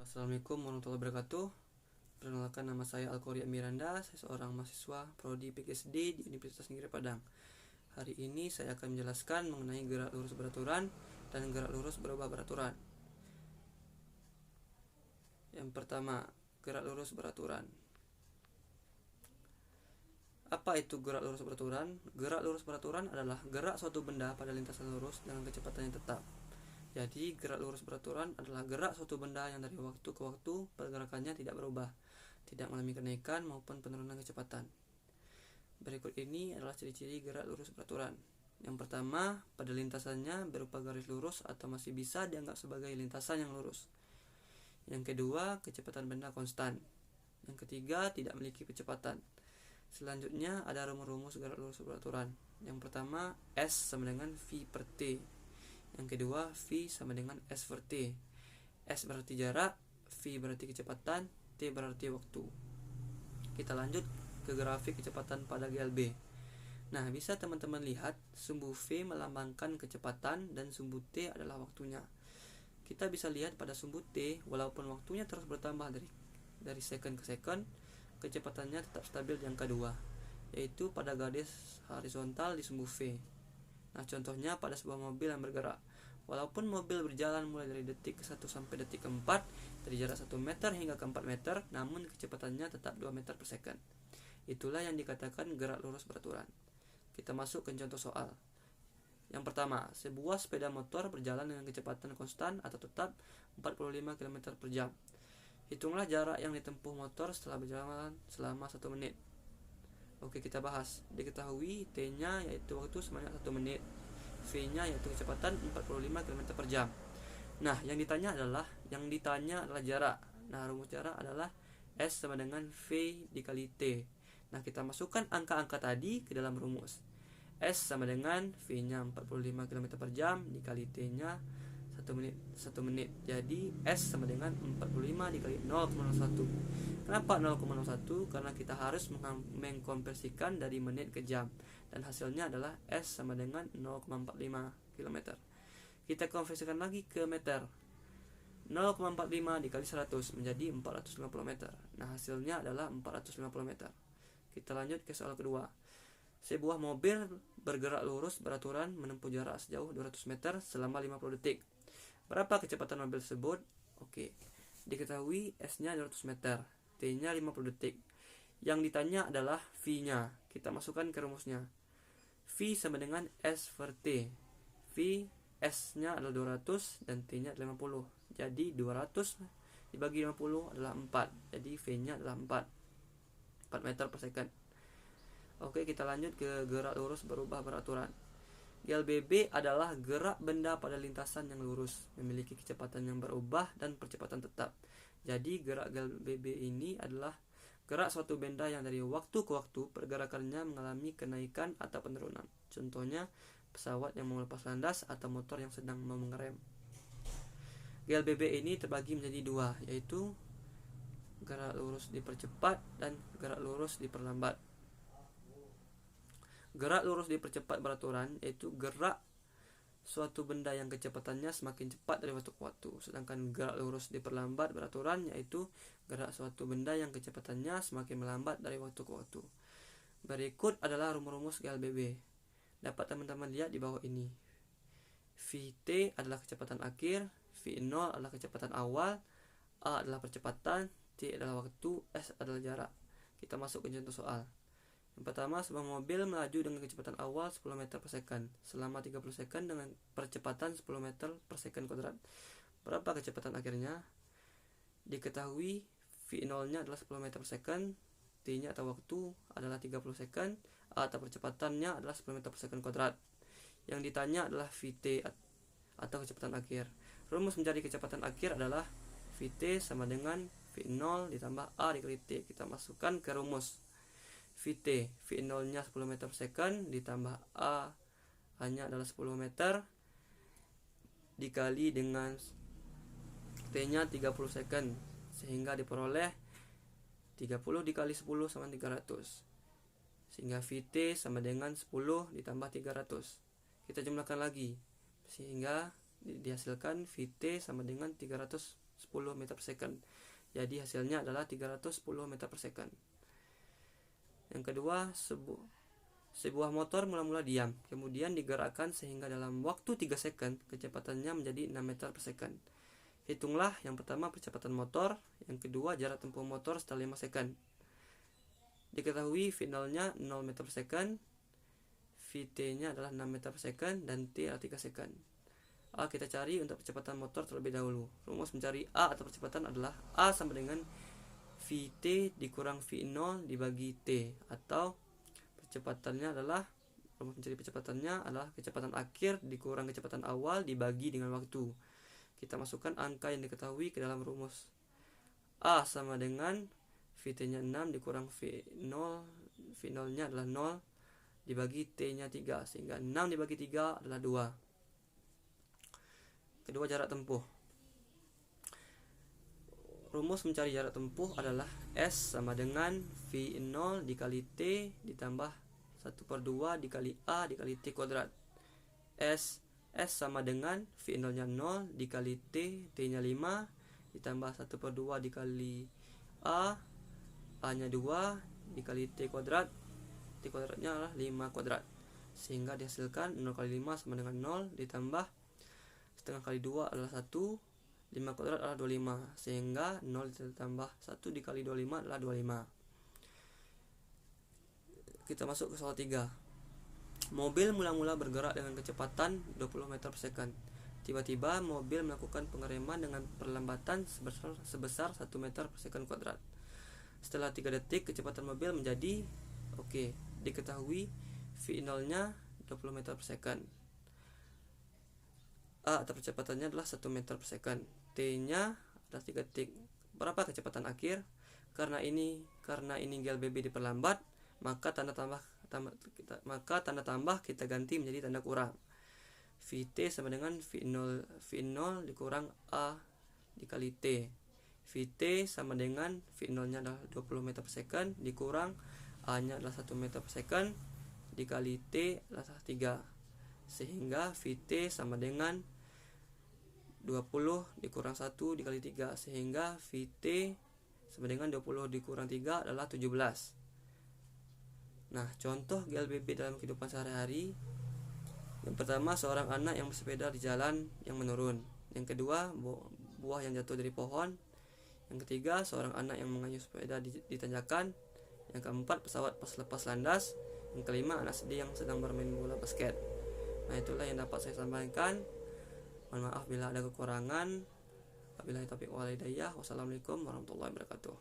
Assalamualaikum warahmatullahi wabarakatuh. Perkenalkan, nama saya Alkoria Miranda. Saya seorang mahasiswa Prodi PhD di Universitas Negeri Padang. Hari ini saya akan menjelaskan mengenai gerak lurus beraturan dan gerak lurus berubah beraturan. Yang pertama, gerak lurus beraturan. Apa itu gerak lurus beraturan? Gerak lurus beraturan adalah gerak suatu benda pada lintasan lurus dengan kecepatan yang tetap. Jadi, gerak lurus beraturan adalah gerak suatu benda yang dari waktu ke waktu pergerakannya tidak berubah, tidak mengalami kenaikan maupun penurunan kecepatan. Berikut ini adalah ciri-ciri gerak lurus beraturan. Yang pertama, pada lintasannya berupa garis lurus atau masih bisa dianggap sebagai lintasan yang lurus. Yang kedua, kecepatan benda konstan. Yang ketiga, tidak memiliki kecepatan. Selanjutnya ada rumus-rumus gerak lurus beraturan. Yang pertama, S sama dengan V per T. Yang kedua, V sama dengan S per T. S berarti jarak, V berarti kecepatan, T berarti waktu. Kita lanjut ke grafik kecepatan pada GLB. Nah, bisa teman-teman lihat sumbu V melambangkan kecepatan dan sumbu T adalah waktunya. Kita bisa lihat pada sumbu T, walaupun waktunya terus bertambah dari second ke second, kecepatannya tetap stabil di angka 2, yaitu pada garis horizontal di sumbu V. Nah, contohnya pada sebuah mobil yang bergerak. Walaupun mobil berjalan mulai dari detik ke 1 sampai detik ke 4, dari jarak 1 meter hingga ke 4 meter, namun kecepatannya tetap 2 meter per second. Itulah yang dikatakan gerak lurus beraturan. Kita masuk ke contoh soal. Yang pertama, sebuah sepeda motor berjalan dengan kecepatan konstan atau tetap 45 km per jam. Hitunglah jarak yang ditempuh motor setelah berjalan selama 1 menit. Oke, kita bahas. Diketahui T-nya yaitu waktu sebanyak 1 menit, V-nya yaitu kecepatan 45 km per jam. Nah, yang ditanya adalah jarak. Nah, rumus jarak adalah S sama dengan V dikali T. Nah, kita masukkan angka-angka tadi ke dalam rumus. S sama dengan V-nya 45 km per jam dikali T-nya 1 menit. Jadi S sama dengan 45 dikali 0,01. Kenapa 0,01? Karena kita harus mengkonversikan dari menit ke jam, dan hasilnya adalah S sama dengan 0,45 km. Kita konversikan lagi ke meter. 0,45 dikali 100 menjadi 450 meter. Nah, hasilnya adalah 450 meter. Kita lanjut ke soal kedua. Sebuah mobil bergerak lurus beraturan menempuh jarak sejauh 200 meter selama 50 detik. Berapa kecepatan mobil tersebut? Oke, diketahui S-nya 200 meter, T-nya 50 detik. Yang ditanya adalah V-nya. Kita masukkan ke rumusnya. V sama dengan S per T. V, S-nya adalah 200 dan T-nya adalah 50. Jadi 200 dibagi 50 adalah 4. Jadi V-nya adalah 4 meter per second. Oke, kita lanjut ke gerak lurus berubah beraturan. GLBB adalah gerak benda pada lintasan yang lurus, memiliki kecepatan yang berubah dan percepatan tetap. Jadi gerak GLBB ini adalah gerak suatu benda yang dari waktu ke waktu pergerakannya mengalami kenaikan atau penurunan. Contohnya pesawat yang mau lepas landas atau motor yang sedang mau mengerem. GLBB ini terbagi menjadi 2, yaitu gerak lurus dipercepat dan gerak lurus diperlambat. Gerak lurus dipercepat beraturan yaitu gerak suatu benda yang kecepatannya semakin cepat dari waktu ke waktu. Sedangkan gerak lurus diperlambat beraturan yaitu gerak suatu benda yang kecepatannya semakin melambat dari waktu ke waktu. Berikut adalah rumus-rumus GLBB. Dapat teman-teman lihat di bawah ini. Vt adalah kecepatan akhir, V0 adalah kecepatan awal, A adalah percepatan, T adalah waktu, S adalah jarak. Kita masuk ke contoh soal. Yang pertama, sebuah mobil melaju dengan kecepatan awal 10 meter per second selama 30 second dengan percepatan 10 meter per second kuadrat. Berapa kecepatan akhirnya? Diketahui V0-nya adalah 10 meter per second, T-nya atau waktu adalah 30 second, A atau percepatannya adalah 10 meter per second kuadrat. Yang ditanya adalah Vt atau kecepatan akhir. Rumus mencari kecepatan akhir adalah Vt sama dengan V0 ditambah A dikali T. Kita masukkan ke rumus. Vt, V0-nya 10 meter per second ditambah A-nya adalah 10 meter dikali dengan T-nya 30 second, sehingga diperoleh 30 dikali 10 sama 300, sehingga Vt sama dengan 10 ditambah 300. Kita jumlahkan lagi sehingga dihasilkan Vt sama dengan 300 meter per second. Jadi hasilnya adalah 310 meter per second. Yang kedua, sebuah motor mula-mula diam, kemudian digerakkan sehingga dalam waktu 3 second kecepatannya menjadi 6 meter per second. Hitunglah yang pertama percepatan motor, yang kedua jarak tempuh motor setelah 5 second. Diketahui V0-nya 0 meter per second, Vt-nya adalah 6 meter per second, dan T adalah 3 second. A kita cari untuk percepatan motor terlebih dahulu. Rumus mencari A atau percepatan adalah A sama dengan Vt dikurang V0 dibagi T, atau percepatannya adalah, rumus mencari percepatannya adalah kecepatan akhir dikurang kecepatan awal dibagi dengan waktu. Kita masukkan angka yang diketahui ke dalam rumus. A sama dengan Vt-nya 6 dikurang V0, V0-nya adalah 0 dibagi T-nya 3, sehingga 6 dibagi 3 adalah 2. Kedua, jarak tempuh. Rumus mencari jarak tempuh adalah S sama dengan V0 dikali T ditambah 1/2 dikali A dikali T kuadrat. S sama dengan V0-nya 0 dikali T, T-nya 5 ditambah 1/2 dikali A-nya 2 dikali T kuadrat, T kuadratnya adalah 5 kuadrat, sehingga dihasilkan 0 kali 5 sama dengan 0 ditambah setengah kali 2 adalah 1, 5 kuadrat adalah 25, sehingga 0 ditambah 1 dikali 25 adalah 25. Kita masuk ke soal 3. Mobil mula-mula bergerak dengan kecepatan 20 meter per second. Tiba-tiba mobil melakukan pengereman dengan perlambatan sebesar 1 meter per second kuadrat. Setelah 3 detik kecepatan mobil menjadi diketahui V0-nya 20 meter per second. A atau percepatannya adalah 1 meter per second. T-nya adalah 3 detik. Berapa kecepatan akhir? Karena ini GLBB diperlambat, maka tanda tambah kita ganti menjadi tanda kurang. Vt sama dengan V0 dikurang A dikali T. Vt sama dengan V0-nya adalah 20 meter per second dikurang A-nya adalah 1 meter per second dikali T adalah 3, sehingga Vt sama dengan 20 dikurang 1 dikali 3, sehingga Vt sama dengan 20 dikurang 3 adalah 17. Nah, contoh GLBB dalam kehidupan sehari-hari. Yang pertama, seorang anak yang bersepeda di jalan yang menurun. Yang kedua, buah yang jatuh dari pohon. Yang ketiga, seorang anak yang mengayuh sepeda di tanjakan. Yang keempat, pesawat pas lepas landas. Yang kelima, anak yang sedang bermain bola basket. Nah, itulah yang dapat saya sampaikan. Mohon maaf bila ada kekurangan. Wabillahi taufiq wal hidayah. Wassalamualaikum warahmatullahi wabarakatuh.